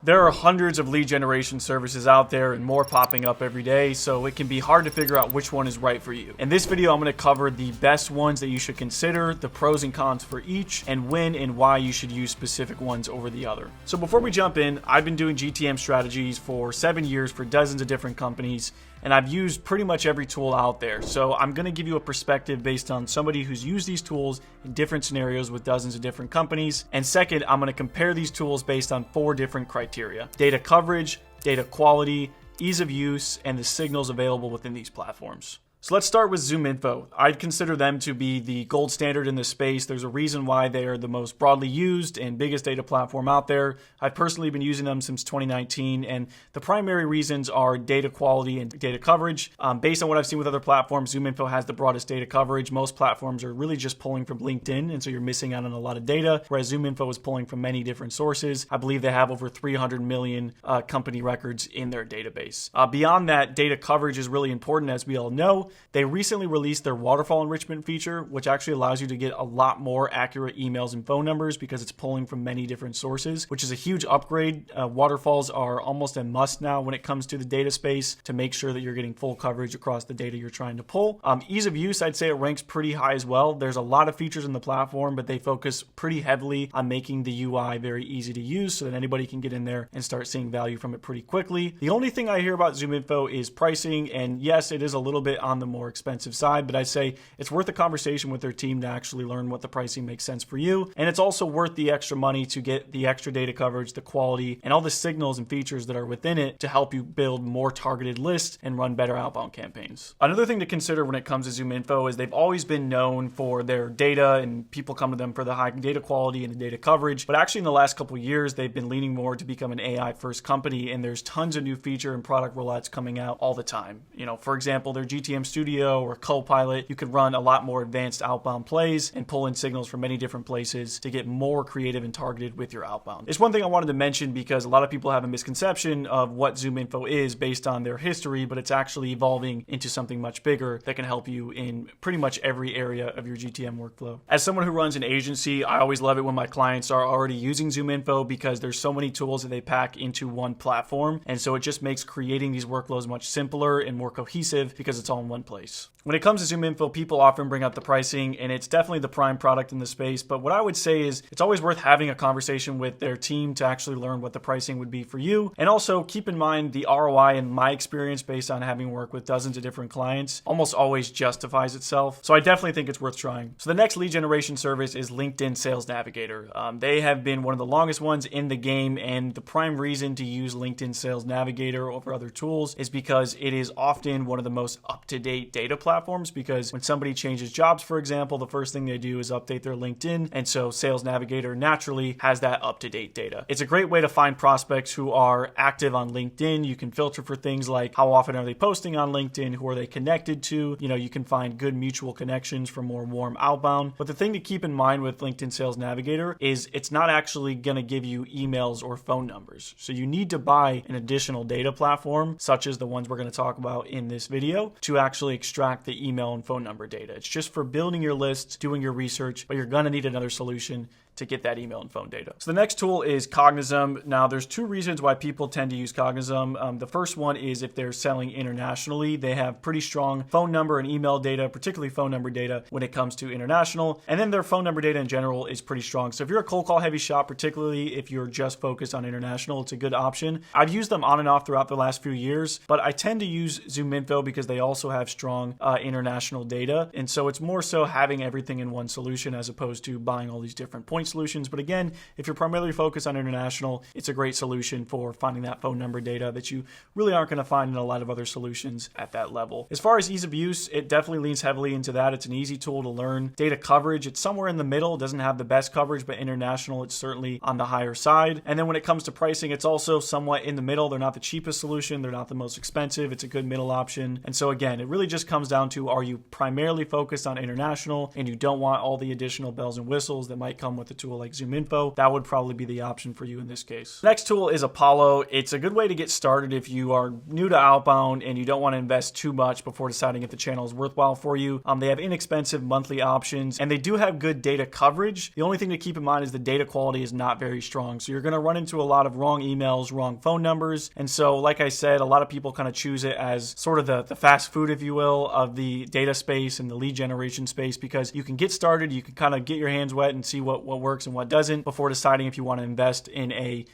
There are hundreds of lead generation services out there and more popping up every day, so it can be hard to figure out which one is right for you. In this video, I'm going to cover the best ones that you should consider, the pros and cons for each, and when and why you should use specific ones over the other. So before we jump in, I've been doing GTM strategies for 7 years for dozens of different companies, and I've used pretty much every tool out there. So I'm going to give you a perspective based on somebody who's used these tools in different scenarios with dozens of different companies. And second, I'm going to compare these tools based on 4 different criteria: data coverage, data quality, ease of use, and the signals available within these platforms. So let's start with ZoomInfo. I'd consider them to be the gold standard in this space. There's a reason why they are the most broadly used and biggest data platform out there. I've personally been using them since 2019, and the primary reasons are data quality and data coverage. Based on what I've seen with other platforms, ZoomInfo has the broadest data coverage. Most platforms are really just pulling from LinkedIn, and so you're missing out on a lot of data, whereas ZoomInfo is pulling from many different sources. I believe they have over 300 million company records in their database. Beyond that, data coverage is really important, as we all know. They recently released their waterfall enrichment feature, which actually allows you to get a lot more accurate emails and phone numbers because it's pulling from many different sources, which is a huge upgrade. Waterfalls are almost a must now when it comes to the data space to make sure that you're getting full coverage across the data you're trying to pull. Ease of use, I'd say it ranks pretty high as well. There's a lot of features in the platform, but they focus pretty heavily on making the UI very easy to use so that anybody can get in there and start seeing value from it pretty quickly. The only thing I hear about ZoomInfo is pricing, and yes, it is a little bit on the more expensive side, but I say it's worth a conversation with their team to actually learn what the pricing makes sense for you. And it's also worth the extra money to get the extra data coverage, the quality, and all the signals and features that are within it to help you build more targeted lists and run better outbound campaigns. Another thing to consider when it comes to ZoomInfo is they've always been known for their data, and people come to them for the high data quality and the data coverage. But actually in the last couple of years, they've been leaning more to become an AI first company, and there's tons of new feature and product rollouts coming out all the time. For example, their GTM Studio or Copilot, you can run a lot more advanced outbound plays and pull in signals from many different places to get more creative and targeted with your outbound. It's one thing I wanted to mention because a lot of people have a misconception of what ZoomInfo is based on their history, but it's actually evolving into something much bigger that can help you in pretty much every area of your GTM workflow. As someone who runs an agency, I always love it when my clients are already using ZoomInfo because there's so many tools that they pack into one platform, and so it just makes creating these workflows much simpler and more cohesive because it's all in one place. When it comes to ZoomInfo, people often bring up the pricing, and it's definitely the prime product in the space. But what I would say is it's always worth having a conversation with their team to actually learn what the pricing would be for you. And also keep in mind the ROI in my experience, based on having worked with dozens of different clients, almost always justifies itself. So I definitely think it's worth trying. So the next lead generation service is LinkedIn Sales Navigator. They have been one of the longest ones in the game, and the prime reason to use LinkedIn Sales Navigator over other tools is because it is often one of the most up-to-date data platforms, because when somebody changes jobs, for example, the first thing they do is update their LinkedIn, and so Sales Navigator naturally has that up-to-date data. It's a great way to find prospects who are active on LinkedIn. You can filter for things like how often are they posting on LinkedIn, who are they connected to. You can find good mutual connections for more warm outbound. But the thing to keep in mind with LinkedIn Sales Navigator is it's not actually going to give you emails or phone numbers. So you need to buy an additional data platform, such as the ones we're going to talk about in this video, to actually extract the email and phone number data. It's just for building your lists, doing your research, but you're going to need another solution to get that email and phone data. So the next tool is Cognism. Now, there's 2 reasons why people tend to use Cognism. The first one is if they're selling internationally, they have pretty strong phone number and email data, particularly phone number data when it comes to international. And then their phone number data in general is pretty strong. So if you're a cold call heavy shop, particularly if you're just focused on international, it's a good option. I've used them on and off throughout the last few years, but I tend to use ZoomInfo because they also have strong international data. And so it's more so having everything in one solution as opposed to buying all these different point solutions. But again, if you're primarily focused on international, it's a great solution for finding that phone number data that you really aren't going to find in a lot of other solutions at that level. As far as ease of use, it definitely leans heavily into that. It's an easy tool to learn. Data coverage, it's somewhere in the middle. It doesn't have the best coverage, but international, it's certainly on the higher side. And then when it comes to pricing, it's also somewhat in the middle. They're not the cheapest solution. They're not the most expensive. It's a good middle option. And so again, it really just comes down to, are you primarily focused on international and you don't want all the additional bells and whistles that might come with with a tool like ZoomInfo, that would probably be the option for you in this case. Next tool is Apollo. It's a good way to get started if you are new to outbound and you don't want to invest too much before deciding if the channel is worthwhile for you. They have inexpensive monthly options and they do have good data coverage. The only thing to keep in mind is the data quality is not very strong. So you're going to run into a lot of wrong emails, wrong phone numbers. And so, like I said, a lot of people kind of choose it as sort of the fast food, if you will, of the data space and the lead generation space, because you can get started, you can kind of get your hands wet and see what works and what doesn't before deciding if you want to invest in a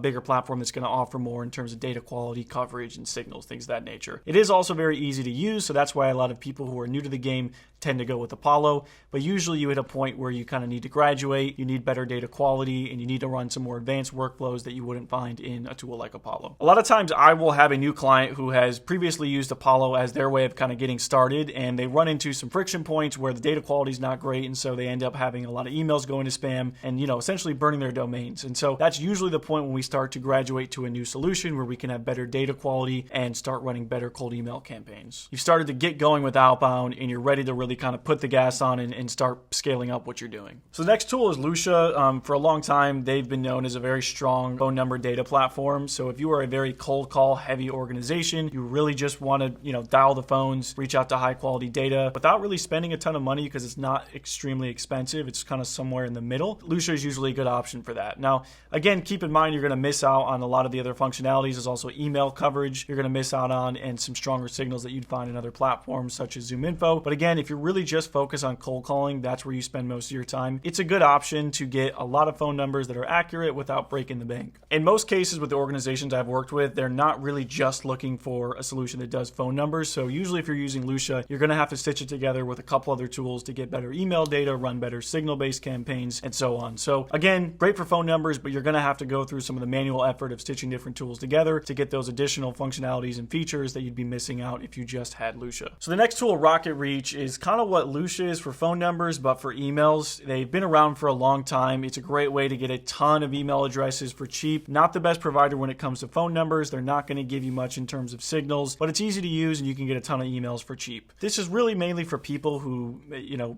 bigger platform that's going to offer more in terms of data quality, coverage, and signals, things of that nature. It is also very easy to use, so that's why a lot of people who are new to the game tend to go with Apollo, but usually you hit a point where you kind of need to graduate, you need better data quality, and you need to run some more advanced workflows that you wouldn't find in a tool like Apollo. A lot of times I will have a new client who has previously used Apollo as their way of kind of getting started, and they run into some friction points where the data quality is not great, and so they end up having a lot of emails going to spam and, essentially burning their domains. And so that's usually the point when we start to graduate to a new solution where we can have better data quality and start running better cold email campaigns. You've started to get going with outbound and you're ready to really kind of put the gas on and start scaling up what you're doing. So the next tool is Lucia. For a long time, they've been known as a very strong phone number data platform. So if you are a very cold call heavy organization, you really just want to, dial the phones, reach out to high quality data without really spending a ton of money because it's not extremely expensive. It's kind of somewhere in the middle. Lucia is usually a good option for that. Now, again, keep in mind, you're going to miss out on a lot of the other functionalities. There's also email coverage you're going to miss out on and some stronger signals that you'd find in other platforms such as ZoomInfo. But again, if you're really just focused on cold calling, that's where you spend most of your time. It's a good option to get a lot of phone numbers that are accurate without breaking the bank. In most cases with the organizations I've worked with, they're not really just looking for a solution that does phone numbers. So usually if you're using Lucia, you're going to have to stitch it together with a couple other tools to get better email data, run better signal-based campaigns, and so on. So again, great for phone numbers, but you're going to have to go through some of the manual effort of stitching different tools together to get those additional functionalities and features that you'd be missing out if you just had Lucia. So the next tool, Rocket Reach, is kind of what Lucia is for phone numbers, but for emails. They've been around for a long time. It's a great way to get a ton of email addresses for cheap. Not the best provider when it comes to phone numbers. They're not going to give you much in terms of signals, but it's easy to use and you can get a ton of emails for cheap. This is really mainly for people who,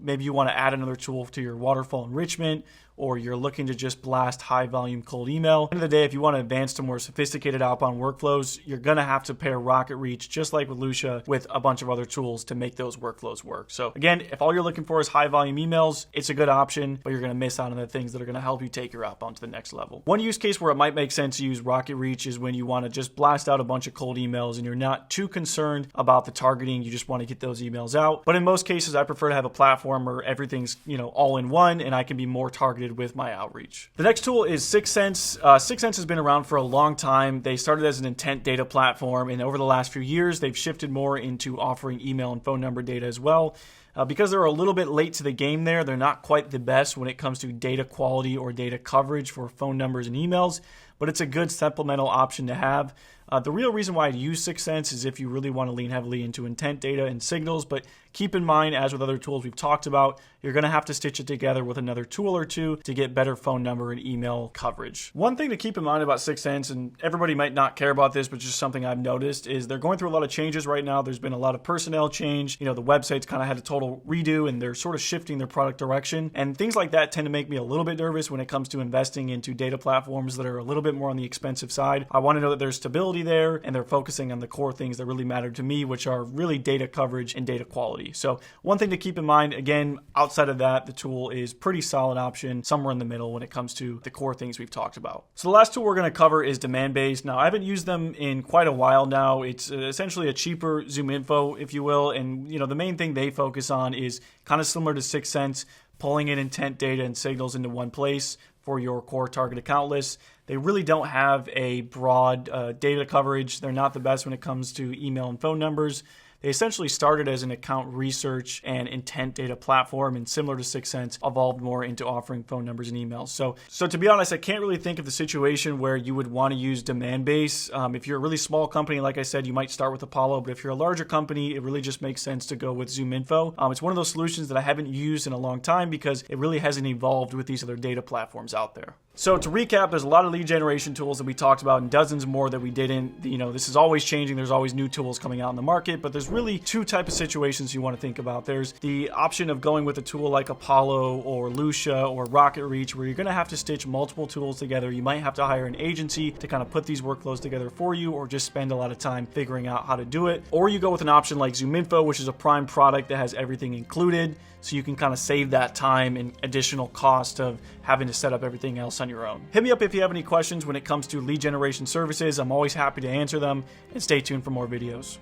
maybe you want to add another tool to your waterfall enrichment, or you're looking to just blast high volume cold email. At the end of the day, if you want to advance to more sophisticated outbound workflows, you're going to have to pair Rocket Reach, just like with Lucia, with a bunch of other tools to make those workflows work. So again, if all you're looking for is high volume emails, it's a good option, but you're going to miss out on the things that are going to help you take your outbound to the next level. One use case where it might make sense to use Rocket Reach is when you want to just blast out a bunch of cold emails and you're not too concerned about the targeting. You just want to get those emails out. But in most cases, I prefer to have a platform where everything's, all in one and I can be more targeted with my outreach. The next tool is SixSense. SixSense has been around for a long time. They started as an intent data platform, and over the last few years, they've shifted more into offering email and phone number data as well. Because they're a little bit late to the game there, they're not quite the best when it comes to data quality or data coverage for phone numbers and emails, but it's a good supplemental option to have. The real reason why I use SixSense is if you really want to lean heavily into intent data and signals, but keep in mind, as with other tools we've talked about, you're going to have to stitch it together with another tool or two to get better phone number and email coverage. One thing to keep in mind about SixSense, and everybody might not care about this, but just something I've noticed, is they're going through a lot of changes right now. There's been a lot of personnel change. The website's kind of had a total redo, and they're sort of shifting their product direction. And things like that tend to make me a little bit nervous when it comes to investing into data platforms that are a little bit more on the expensive side. I want to know that there's stability there, and they're focusing on the core things that really matter to me, which are really data coverage and data quality. So one thing to keep in mind, again, outside of that, the tool is pretty solid option, somewhere in the middle when it comes to the core things we've talked about. So the last tool we're going to cover is Demandbase. Now, I haven't used them in quite a while now. It's essentially a cheaper ZoomInfo, if you will. And, the main thing they focus on is kind of similar to SixSense, pulling in intent data and signals into one place for your core target account list. They really don't have a broad data coverage. They're not the best when it comes to email and phone numbers. They essentially started as an account research and intent data platform, and similar to SixSense, evolved more into offering phone numbers and emails. So to be honest, I can't really think of the situation where you would want to use Demandbase. If you're a really small company, like I said, you might start with Apollo, but if you're a larger company, it really just makes sense to go with ZoomInfo. It's one of those solutions that I haven't used in a long time because it really hasn't evolved with these other data platforms out there. So to recap, there's a lot of lead generation tools that we talked about and dozens more that we didn't. This is always changing. There's always new tools coming out in the market, but there's really two types of situations you want to think about. There's the option of going with a tool like Apollo or Lucia or Rocket Reach, where you're going to have to stitch multiple tools together. You might have to hire an agency to kind of put these workflows together for you, or just spend a lot of time figuring out how to do it. Or you go with an option like ZoomInfo, which is a prime product that has everything included, so you can kind of save that time and additional cost of having to set up everything else on your own. Hit me up if you have any questions when it comes to lead generation services. I'm always happy to answer them, and stay tuned for more videos.